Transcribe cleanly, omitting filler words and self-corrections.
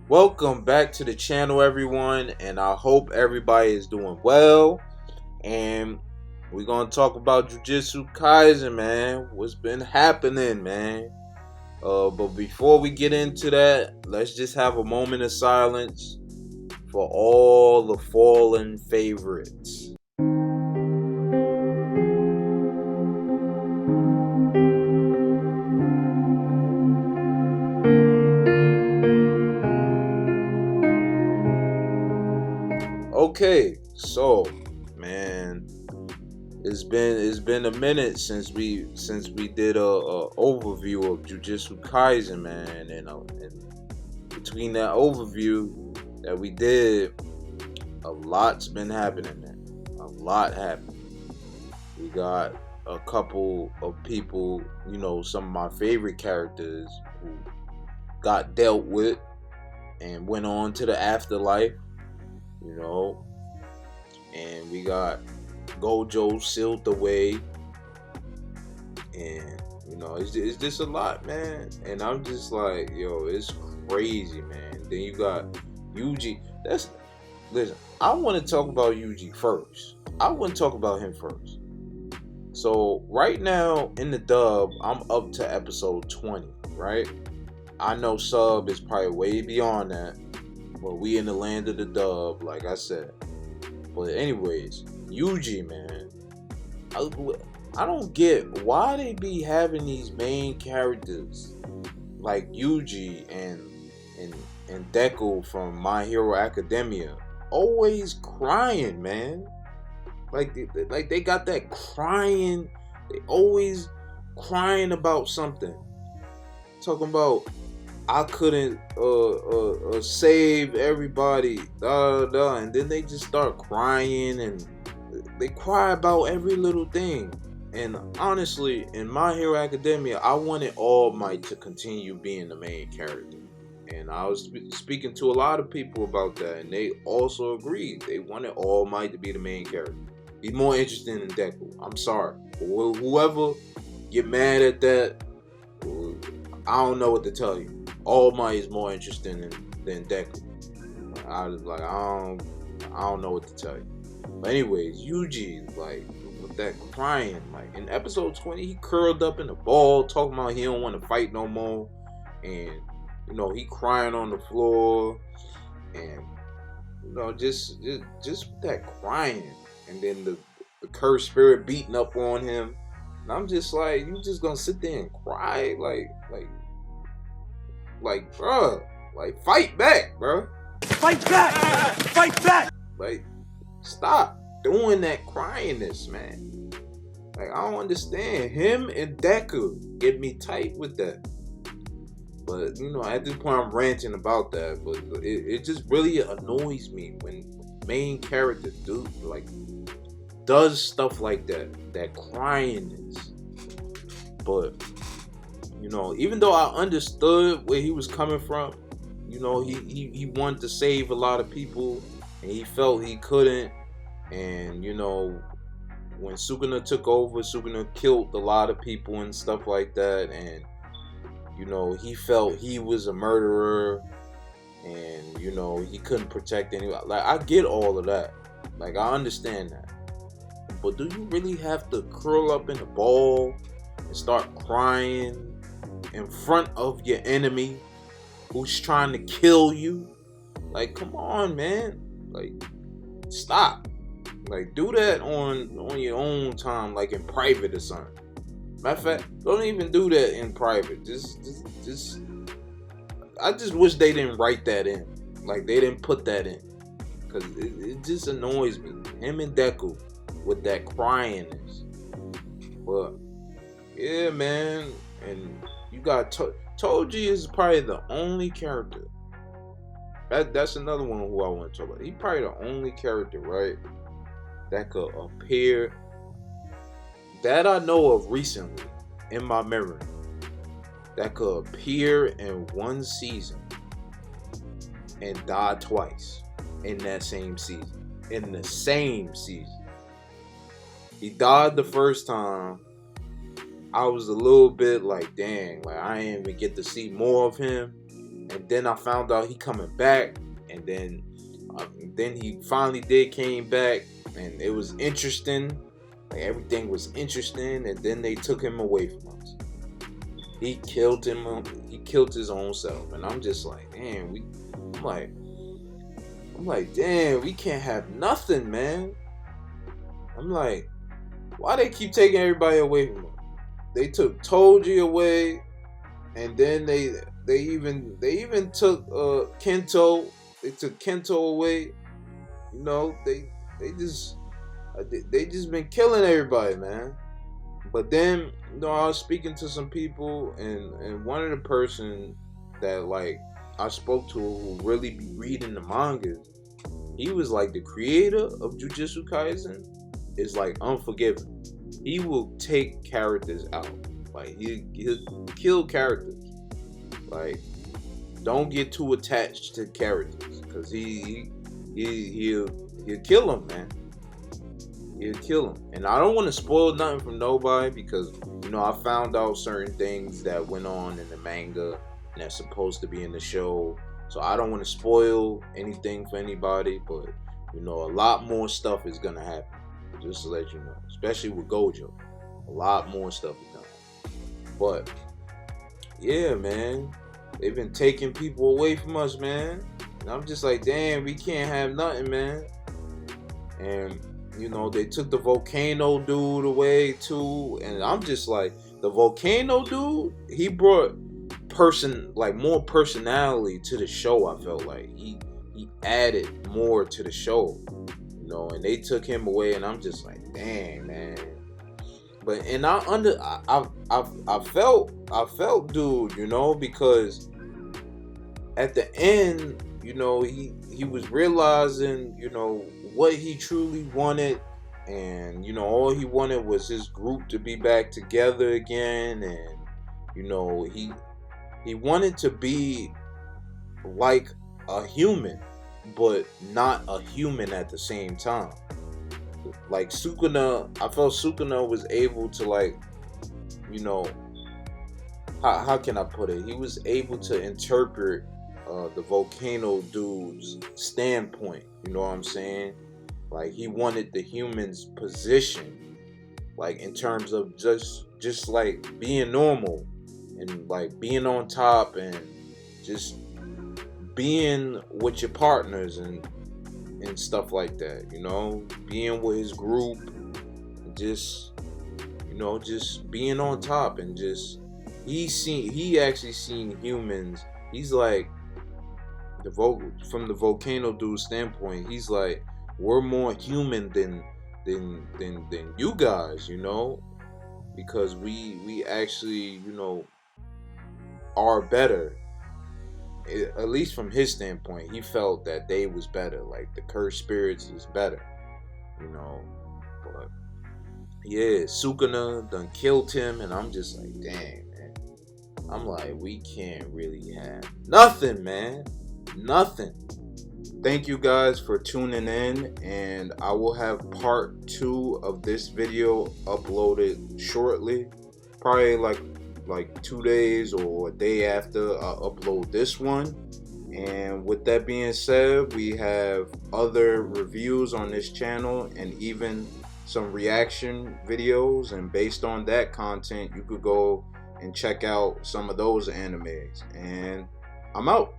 Welcome back to the channel, everyone, and I hope everybody is doing well. And we're gonna talk about Jujutsu Kaisen, man. What's been happening, man? But before we get into that, let's just have a moment of silence for all the fallen favorites. Okay, so man, it's been a minute since we did a overview of Jujutsu Kaisen, man, and between that overview that we did, a lot's been happening, man. A lot happened. We got a couple of people, some of my favorite characters who got dealt with and went on to the afterlife, you know, and we got Gojo sealed away, and it's just a lot, man. And I'm just like, yo, it's crazy, man. Then you got Yuji. Listen. I want to talk about Yuji first. I want to talk about him first. So right now in the dub, I'm up to episode 20, right? I know sub is probably way beyond that, but we in the land of the dub, like I said. But anyways, Yuji, man, I don't get why they be having these main characters like Yuji and Deku from My Hero Academia always crying, man. Like they got that crying. They always crying about something. Talking about I couldn't save everybody, da da da, and then they just start crying and they cry about every little thing. And honestly, in My Hero Academia, I wanted All Might to continue being the main character. And I was speaking to a lot of people about that, and they also agreed. They wanted All Might to be the main character. He's more interesting than Deku. I'm sorry. Whoever get mad at that, I don't know what to tell you. All Might is more interesting than Deku. I was like, I don't know what to tell you. But anyways, Yuji, like, with that crying, like in episode 20, he curled up in a ball, talking about he don't want to fight no more, and he crying on the floor, and just with that crying, and then the cursed spirit beating up on him, and I'm just like, you just gonna sit there and cry, like, bruh, like fight back, bruh. Fight back! Fight back! Like, stop doing that cryingness, man. Like, I don't understand. Him and Deku get me tight with that. But, at this point I'm ranting about that. But it just really annoys me when main character does stuff like that. That cryingness. But, even though I understood where he was coming from, he wanted to save a lot of people and he felt he couldn't. And, when Sukuna took over, Sukuna killed a lot of people and stuff like that. And, he felt he was a murderer and, he couldn't protect anyone. Like, I get all of that. Like, I understand that. But do you really have to curl up in a ball and start crying in front of your enemy who's trying to kill you? Like, come on, man. Like, stop. Like, do that on your own time, like in private or something. Matter of fact, don't even do that in private. Just. I just wish they didn't write that in. Like, they didn't put that in, cause it just annoys me. Him and Deku with that cryingness. But yeah, man, and you got Toji is probably the only character. That's another one who I want to talk about. He's probably the only character, right, that could appear, that I know of recently in my memory, that could appear in one season and die twice in that same season. In the same season. He died the first time. I was a little bit like, dang, like I didn't even get to see more of him. and then I found out he coming back, and then he finally did came back, and it was interesting. Like everything was interesting, and then they took him away from us. He killed him. He killed his own self, and I'm just like, damn. I'm like, damn. We can't have nothing, man. I'm like, why they keep taking everybody away from him? They took Toji away, and then they even took Kento. They took Kento away. You know, they just been killing everybody, man. But then, you know, I was speaking to some people, and one of the person that like I spoke to who really be reading the mangas, he was like the creator of Jujutsu Kaisen is like unforgiving. He will take characters out. Like he'll kill characters. Like, don't get too attached to characters, because he'll kill them, man. He'll kill them. And I don't want to spoil nothing from nobody, because you know I found out certain things that went on in the manga and that's supposed to be in the show. So I don't want to spoil anything for anybody, but you know a lot more stuff is gonna happen. Just to let you know, especially with Gojo, a lot more stuff is gonna happen. But yeah, man, they've been taking people away from us, man. And I'm just like, damn, we can't have nothing, man. And you know, they took the volcano dude away too, and I'm just like, the volcano dude, he brought more personality to the show. I felt like he added more to the show, you know. And they took him away, and I'm just like, dang, man. But and I felt dude, you know, because at the end, you know, he was realizing, you know, what he truly wanted, and you know, all he wanted was his group to be back together again, and you know, he wanted to be like a human, but not a human at the same time. Like Sukuna, I felt Sukuna was able to, like, you know, how can I put it? He was able to interpret the volcano dude's standpoint. You know what I'm saying? Like, he wanted the human's position, like in terms of just like being normal and like being on top and just being with your partners and stuff like that, you know, being with his group, just, you know, just being on top, and just he actually seen humans. He's like, from the volcano dude's standpoint, he's like, we're more human than you guys, you know, because we actually, you know, are better. At least from his standpoint, he felt that they was better. Like, the cursed spirits is better, you know. But yeah, Sukuna done killed him, and I'm just like, dang, man. I'm like, we can't really have nothing, man. Nothing. Thank you guys for tuning in, and I will have part 2 of this video uploaded shortly. Probably like 2 days or a day after I upload this one. And with that being said, we have other reviews on this channel and even some reaction videos, and based on that content, you could go and check out some of those animes. And I'm out.